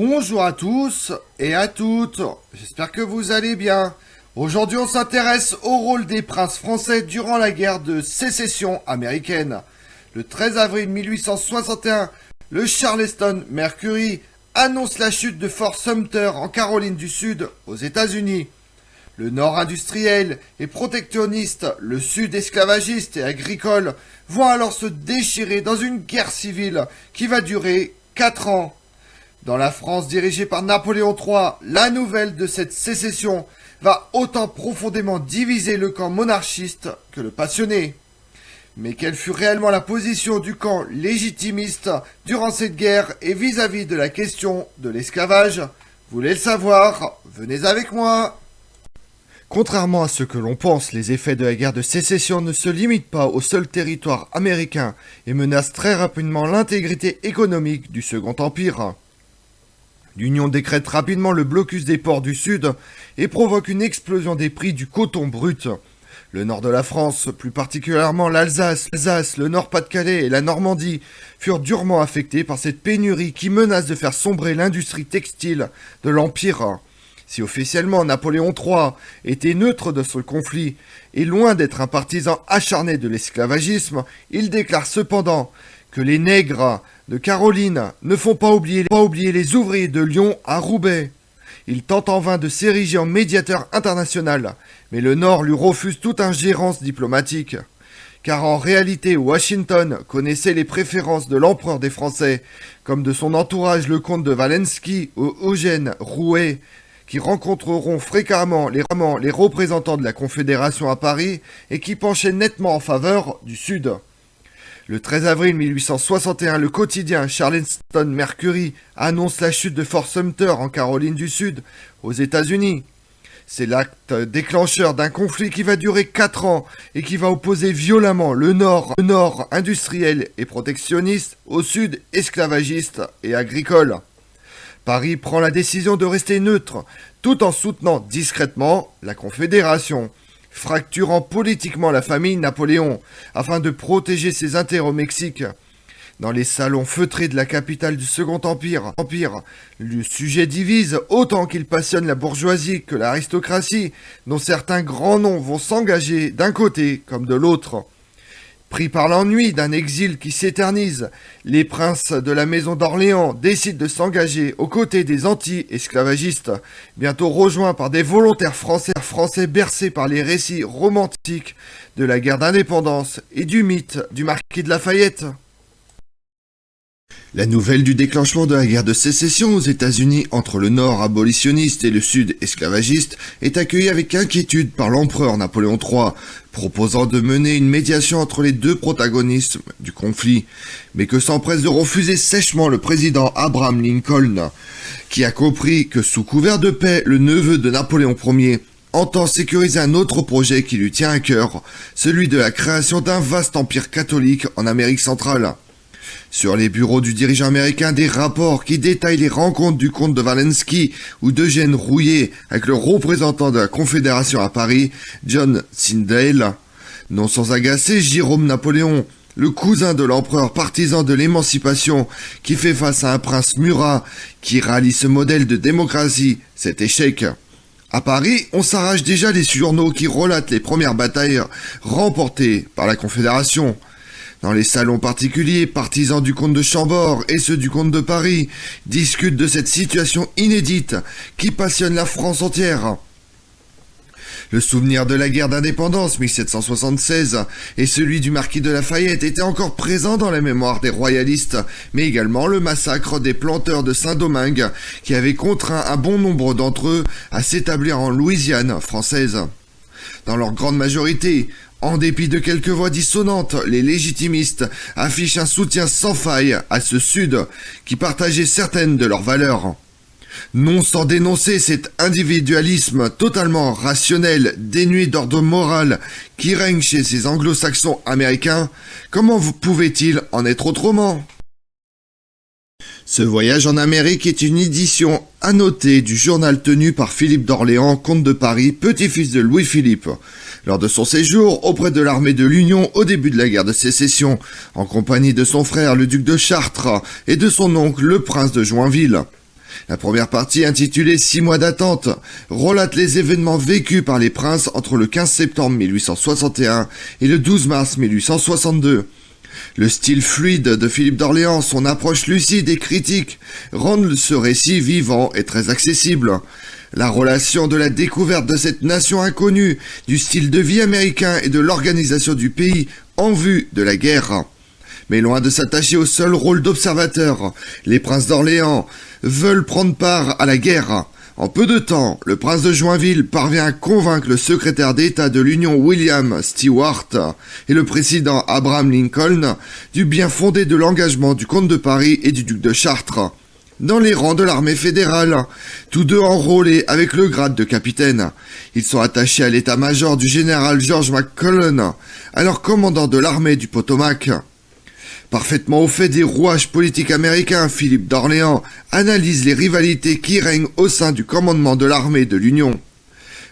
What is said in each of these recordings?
Bonjour à tous et à toutes, j'espère que vous allez bien. Aujourd'hui on s'intéresse au rôle des princes français durant la guerre de sécession américaine. Le 13 avril 1861, le Charleston Mercury annonce la chute de Fort Sumter en Caroline du Sud aux États-Unis. Le nord industriel et protectionniste, le sud esclavagiste et agricole vont alors se déchirer dans une guerre civile qui va durer 4 ans. Dans la France dirigée par Napoléon III, la nouvelle de cette sécession va autant profondément diviser le camp monarchiste que le passionné. Mais quelle fut réellement la position du camp légitimiste durant cette guerre et vis-à-vis de la question de l'esclavage? Vous voulez le savoir? Venez avec moi. Contrairement à ce que l'on pense, les effets de la guerre de sécession ne se limitent pas au seul territoire américain et menacent très rapidement l'intégrité économique du Second Empire. L'Union décrète rapidement le blocus des ports du Sud et provoque une explosion des prix du coton brut. Le nord de la France, plus particulièrement l'Alsace, le Nord-Pas-de-Calais et la Normandie, furent durement affectés par cette pénurie qui menace de faire sombrer l'industrie textile de l'Empire. Si officiellement Napoléon III était neutre de ce conflit et loin d'être un partisan acharné de l'esclavagisme, il déclare cependant que les nègres de Caroline ne font pas oublier les ouvriers de Lyon à Roubaix. Il tente en vain de s'ériger en médiateur international, mais le Nord lui refuse toute ingérence diplomatique. Car en réalité, Washington connaissait les préférences de l'empereur des Français, comme de son entourage le comte de Walensky ou Eugène Rouet, qui rencontreront fréquemment les représentants de la Confédération à Paris et qui penchaient nettement en faveur du Sud. Le 13 avril 1861, le quotidien Charleston Mercury annonce la chute de Fort Sumter en Caroline du Sud, aux États-Unis. C'est l'acte déclencheur d'un conflit qui va durer 4 ans et qui va opposer violemment le nord industriel et protectionniste au sud esclavagiste et agricole. Paris prend la décision de rester neutre, tout en soutenant discrètement la Confédération, fracturant politiquement la famille Napoléon, afin de protéger ses intérêts au Mexique. Dans les salons feutrés de la capitale du Second Empire, le sujet divise autant qu'il passionne la bourgeoisie que l'aristocratie, dont certains grands noms vont s'engager d'un côté comme de l'autre. Pris par l'ennui d'un exil qui s'éternise, les princes de la maison d'Orléans décident de s'engager aux côtés des anti-esclavagistes, bientôt rejoints par des volontaires français bercés par les récits romantiques de la guerre d'indépendance et du mythe du marquis de Lafayette. La nouvelle du déclenchement de la guerre de sécession aux États-Unis entre le Nord abolitionniste et le Sud esclavagiste est accueillie avec inquiétude par l'empereur Napoléon III, proposant de mener une médiation entre les deux protagonistes du conflit, mais que s'empresse de refuser sèchement le président Abraham Lincoln, qui a compris que sous couvert de paix, le neveu de Napoléon Ier entend sécuriser un autre projet qui lui tient à cœur, celui de la création d'un vaste empire catholique en Amérique centrale. Sur les bureaux du dirigeant américain, des rapports qui détaillent les rencontres du comte de Walensky ou d'Eugène Rouet avec le représentant de la Confédération à Paris, John Tyndale. Non sans agacer Jérôme Napoléon, le cousin de l'empereur partisan de l'émancipation, qui fait face à un prince Murat qui rallie ce modèle de démocratie, cet échec. À Paris, on s'arrache déjà les journaux qui relatent les premières batailles remportées par la Confédération. Dans les salons particuliers, partisans du comte de Chambord et ceux du comte de Paris discutent de cette situation inédite qui passionne la France entière. Le souvenir de la guerre d'indépendance 1776 et celui du marquis de Lafayette étaient encore présents dans la mémoire des royalistes, mais également le massacre des planteurs de Saint-Domingue qui avait contraint un bon nombre d'entre eux à s'établir en Louisiane française. Dans leur grande majorité, en dépit de quelques voix dissonantes, les légitimistes affichent un soutien sans faille à ce Sud qui partageait certaines de leurs valeurs. Non sans dénoncer cet individualisme totalement rationnel, dénué d'ordre moral, qui règne chez ces anglo-saxons américains, comment pouvait-il en être autrement ? Ce voyage en Amérique est une édition annotée du journal tenu par Philippe d'Orléans, comte de Paris, petit-fils de Louis-Philippe, lors de son séjour auprès de l'armée de l'Union au début de la guerre de sécession, en compagnie de son frère le duc de Chartres et de son oncle le prince de Joinville. La première partie, intitulée 6 mois d'attente, relate les événements vécus par les princes entre le 15 septembre 1861 et le 12 mars 1862. Le style fluide de Philippe d'Orléans, son approche lucide et critique, rendent ce récit vivant et très accessible. La relation de la découverte de cette nation inconnue, du style de vie américain et de l'organisation du pays en vue de la guerre. Mais loin de s'attacher au seul rôle d'observateur, les princes d'Orléans veulent prendre part à la guerre. En peu de temps, le prince de Joinville parvient à convaincre le secrétaire d'État de l'Union William Stewart et le président Abraham Lincoln du bien fondé de l'engagement du comte de Paris et du duc de Chartres dans les rangs de l'armée fédérale, tous deux enrôlés avec le grade de capitaine. Ils sont attachés à l'état-major du général George McClellan, alors commandant de l'armée du Potomac. Parfaitement au fait des rouages politiques américains, Philippe d'Orléans analyse les rivalités qui règnent au sein du commandement de l'armée de l'Union.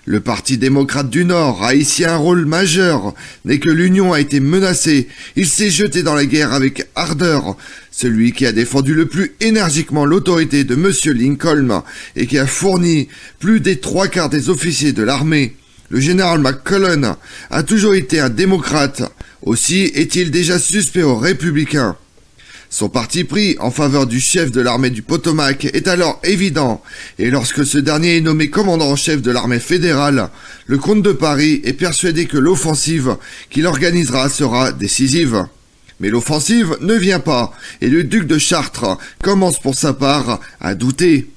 Le Parti démocrate du Nord a ici un rôle majeur. Dès que l'Union a été menacée, il s'est jeté dans la guerre avec ardeur. Celui qui a défendu le plus énergiquement l'autorité de M. Lincoln et qui a fourni plus des 3/4 des officiers de l'armée. Le général McClellan a toujours été un démocrate. Aussi est-il déjà suspect aux républicains. Son parti pris en faveur du chef de l'armée du Potomac est alors évident, et lorsque ce dernier est nommé commandant en chef de l'armée fédérale, le comte de Paris est persuadé que l'offensive qu'il organisera sera décisive. Mais l'offensive ne vient pas, et le duc de Chartres commence pour sa part à douter.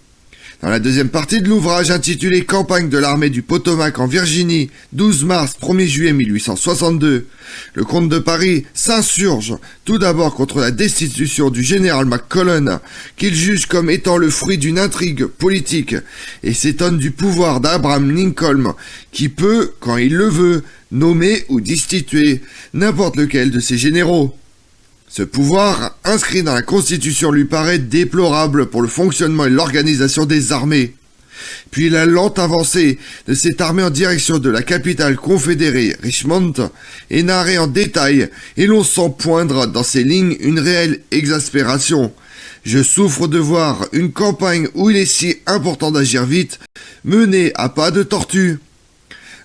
Dans la deuxième partie de l'ouvrage intitulé Campagne de l'armée du Potomac en Virginie, 12 mars 1er juillet 1862, le comte de Paris s'insurge tout d'abord contre la destitution du général McClellan, qu'il juge comme étant le fruit d'une intrigue politique, et s'étonne du pouvoir d'Abraham Lincoln, qui peut, quand il le veut, nommer ou destituer n'importe lequel de ses généraux. Ce pouvoir, inscrit dans la Constitution, lui paraît déplorable pour le fonctionnement et l'organisation des armées. Puis la lente avancée de cette armée en direction de la capitale confédérée, Richmond, est narrée en détail et l'on sent poindre dans ces lignes une réelle exaspération. Je souffre de voir une campagne où il est si important d'agir vite, menée à pas de tortue.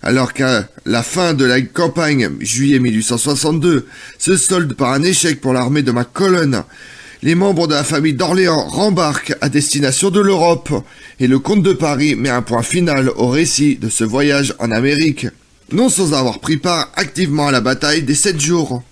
Alors qu'à la fin de la campagne, juillet 1862, se solde par un échec pour l'armée de McClellan, les membres de la famille d'Orléans rembarquent à destination de l'Europe, et le comte de Paris met un point final au récit de ce voyage en Amérique, non sans avoir pris part activement à la bataille des 7 jours.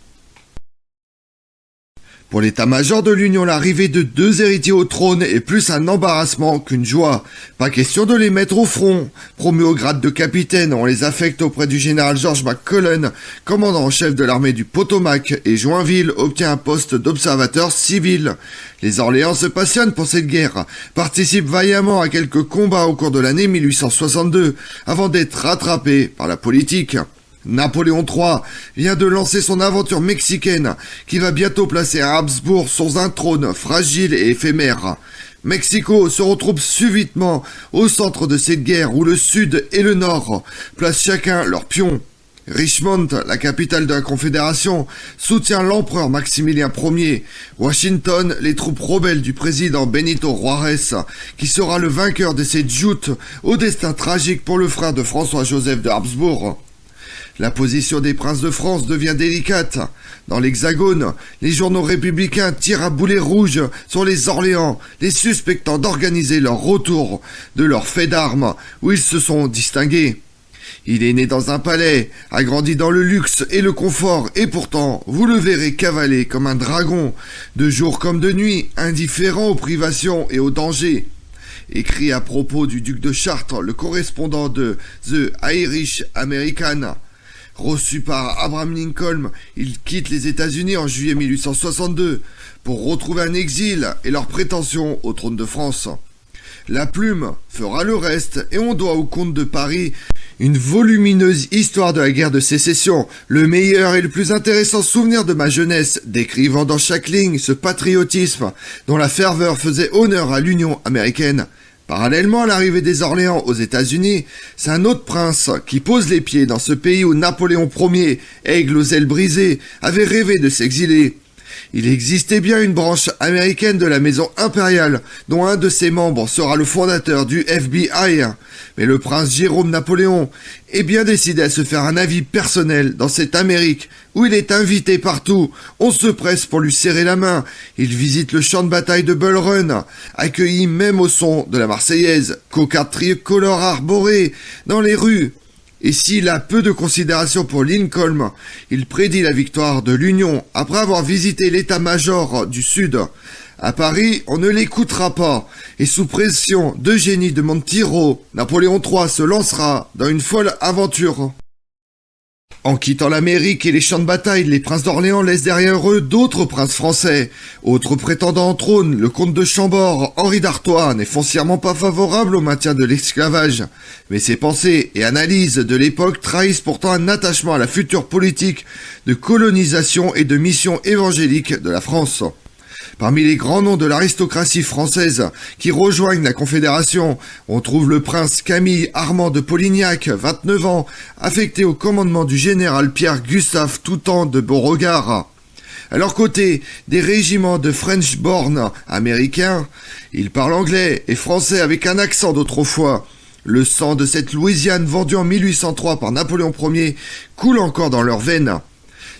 Pour l'état-major de l'Union, l'arrivée de 2 héritiers au trône est plus un embarrassement qu'une joie. Pas question de les mettre au front. Promus au grade de capitaine, on les affecte auprès du général George McClellan, commandant en chef de l'armée du Potomac, et Joinville obtient un poste d'observateur civil. Les Orléans se passionnent pour cette guerre, participent vaillamment à quelques combats au cours de l'année 1862, avant d'être rattrapés par la politique. Napoléon III vient de lancer son aventure mexicaine qui va bientôt placer Habsbourg sur un trône fragile et éphémère. Mexico se retrouve subitement au centre de cette guerre où le Sud et le Nord placent chacun leur pion. Richmond, la capitale de la Confédération, soutient l'empereur Maximilien Ier. Washington, les troupes rebelles du président Benito Juárez, qui sera le vainqueur de cette joute au destin tragique pour le frère de François-Joseph de Habsbourg. La position des princes de France devient délicate. Dans l'Hexagone, les journaux républicains tirent à boulet rouge sur les Orléans, les suspectant d'organiser leur retour de leur fait d'armes où ils se sont distingués. Il est né dans un palais, a grandi dans le luxe et le confort, et pourtant, vous le verrez cavaler comme un dragon, de jour comme de nuit, indifférent aux privations et aux dangers. Écrit à propos du duc de Chartres, le correspondant de The Irish American. Reçu par Abraham Lincoln, il quitte les États-Unis en juillet 1862 pour retrouver un exil et leur prétention au trône de France. La plume fera le reste et on doit au comte de Paris une volumineuse histoire de la guerre de sécession, le meilleur et le plus intéressant souvenir de ma jeunesse, décrivant dans chaque ligne ce patriotisme dont la ferveur faisait honneur à l'Union américaine. Parallèlement à l'arrivée des Orléans aux États-Unis, c'est un autre prince qui pose les pieds dans ce pays où Napoléon Ier, aigle aux ailes brisées, avait rêvé de s'exiler. Il existait bien une branche américaine de la maison impériale, dont un de ses membres sera le fondateur du FBI. Mais le prince Jérôme Napoléon est bien décidé à se faire un avis personnel dans cette Amérique, où il est invité partout. On se presse pour lui serrer la main. Il visite le champ de bataille de Bull Run, accueilli même au son de la Marseillaise, cocarde tricolore arborée dans les rues. Et s'il a peu de considération pour Lincoln, il prédit la victoire de l'Union après avoir visité l'état-major du Sud. À Paris, on ne l'écoutera pas, et sous pression d'Eugénie de Montijo, Napoléon III se lancera dans une folle aventure. En quittant l'Amérique et les champs de bataille, les princes d'Orléans laissent derrière eux d'autres princes français. Autres prétendants au trône, le comte de Chambord, Henri d'Artois, n'est foncièrement pas favorable au maintien de l'esclavage. Mais ses pensées et analyses de l'époque trahissent pourtant un attachement à la future politique de colonisation et de mission évangélique de la France. Parmi les grands noms de l'aristocratie française qui rejoignent la Confédération, on trouve le prince Camille Armand de Polignac, 29 ans, affecté au commandement du général Pierre-Gustave Toutant de Beauregard. À leur côté, des régiments de French-born américains, ils parlent anglais et français avec un accent d'autrefois. Le sang de cette Louisiane vendue en 1803 par Napoléon Ier coule encore dans leurs veines.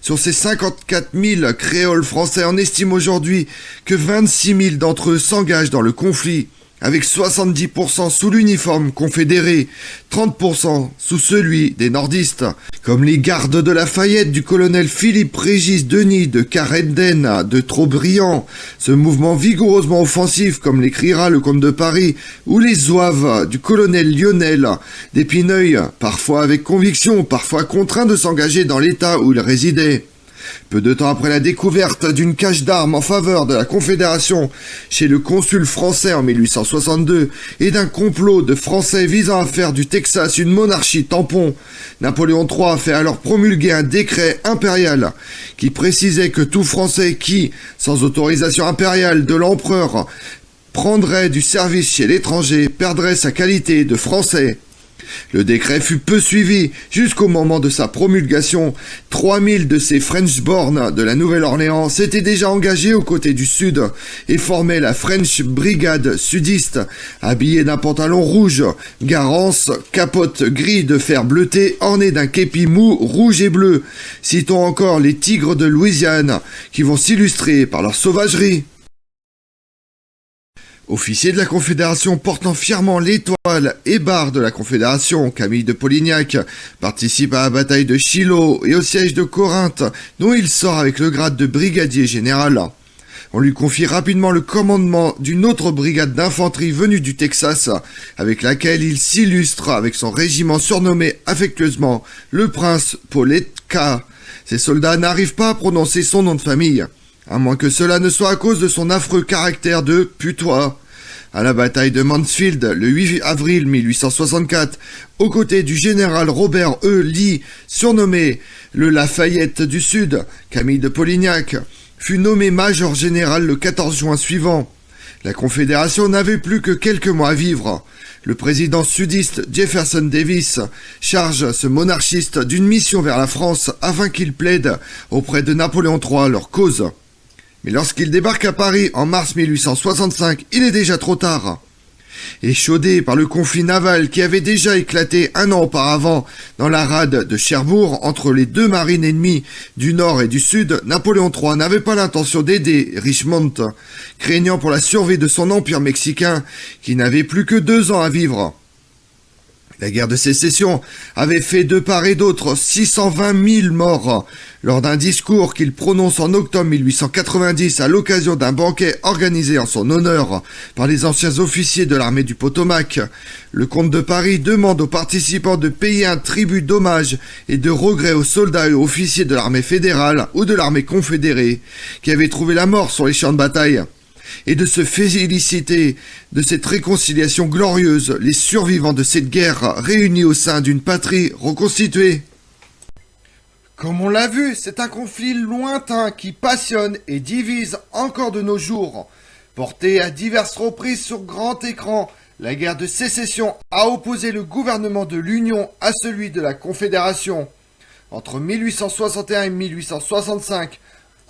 Sur ces 54 000 créoles français, on estime aujourd'hui que 26 000 d'entre eux s'engagent dans le conflit, avec 70% sous l'uniforme confédéré, 30% sous celui des nordistes, comme les gardes de Lafayette du colonel Philippe Régis Denis de Carenden de Trobriand, ce mouvement vigoureusement offensif comme l'écrira le comte de Paris, ou les zouaves du colonel Lionel d'Épineuil, parfois avec conviction, parfois contraints de s'engager dans l'état où ils résidaient. Peu de temps après la découverte d'une cache d'armes en faveur de la Confédération chez le consul français en 1862 et d'un complot de Français visant à faire du Texas une monarchie tampon, Napoléon III fait alors promulguer un décret impérial qui précisait que tout Français qui, sans autorisation impériale de l'empereur, prendrait du service chez l'étranger perdrait sa qualité de Français. Le décret fut peu suivi jusqu'au moment de sa promulgation. 3000 de ces French-born de la Nouvelle-Orléans s'étaient déjà engagés aux côtés du Sud et formaient la French Brigade sudiste, habillée d'un pantalon rouge, garance, capote gris de fer bleuté ornée d'un képi mou rouge et bleu. Citons encore les tigres de Louisiane qui vont s'illustrer par leur sauvagerie. Officier de la Confédération portant fièrement l'étoile et barre de la Confédération, Camille de Polignac participe à la bataille de Shiloh et au siège de Corinthe, dont il sort avec le grade de brigadier général. On lui confie rapidement le commandement d'une autre brigade d'infanterie venue du Texas, avec laquelle il s'illustre avec son régiment surnommé affectueusement le prince Pauletka. Ces soldats n'arrivent pas à prononcer son nom de famille, à moins que cela ne soit à cause de son affreux caractère de putois. À la bataille de Mansfield, le 8 avril 1864, aux côtés du général Robert E. Lee, surnommé le Lafayette du Sud, Camille de Polignac, fut nommé major général le 14 juin suivant. La Confédération n'avait plus que quelques mois à vivre. Le président sudiste Jefferson Davis charge ce monarchiste d'une mission vers la France afin qu'il plaide auprès de Napoléon III leur cause. Mais lorsqu'il débarque à Paris en mars 1865, il est déjà trop tard. Échaudé par le conflit naval qui avait déjà éclaté un an auparavant dans la rade de Cherbourg entre les deux marines ennemies du Nord et du Sud, Napoléon III n'avait pas l'intention d'aider Richmond, craignant pour la survie de son empire mexicain qui n'avait plus que 2 ans à vivre. La guerre de sécession avait fait de part et d'autre 620 000 morts. Lors d'un discours qu'il prononce en octobre 1890 à l'occasion d'un banquet organisé en son honneur par les anciens officiers de l'armée du Potomac, le comte de Paris demande aux participants de payer un tribut d'hommage et de regret aux soldats et aux officiers de l'armée fédérale ou de l'armée confédérée qui avaient trouvé la mort sur les champs de bataille, et de se féliciter de cette réconciliation glorieuse, les survivants de cette guerre réunis au sein d'une patrie reconstituée. Comme on l'a vu, c'est un conflit lointain qui passionne et divise encore de nos jours. Porté à diverses reprises sur grand écran, la guerre de sécession a opposé le gouvernement de l'Union à celui de la Confédération. Entre 1861 et 1865,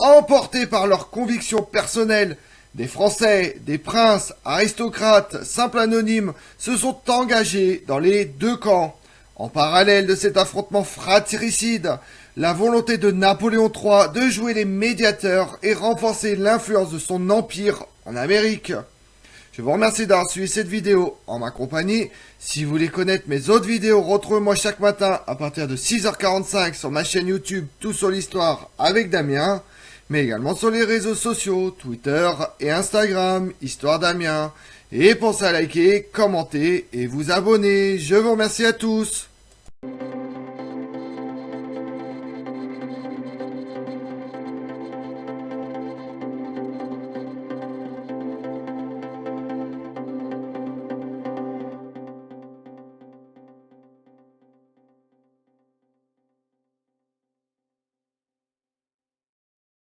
emportés par leurs convictions personnelles, des Français, des princes, aristocrates, simples anonymes, se sont engagés dans les deux camps. En parallèle de cet affrontement fratricide, la volonté de Napoléon III de jouer les médiateurs et renforcer l'influence de son empire en Amérique. Je vous remercie d'avoir suivi cette vidéo en ma compagnie. Si vous voulez connaître mes autres vidéos, retrouvez-moi chaque matin à partir de 6h45 sur ma chaîne YouTube Tout sur l'Histoire avec Damien, mais également sur les réseaux sociaux, Twitter et Instagram, Histoire Damien. Et pensez à liker, commenter et vous abonner. Je vous remercie à tous.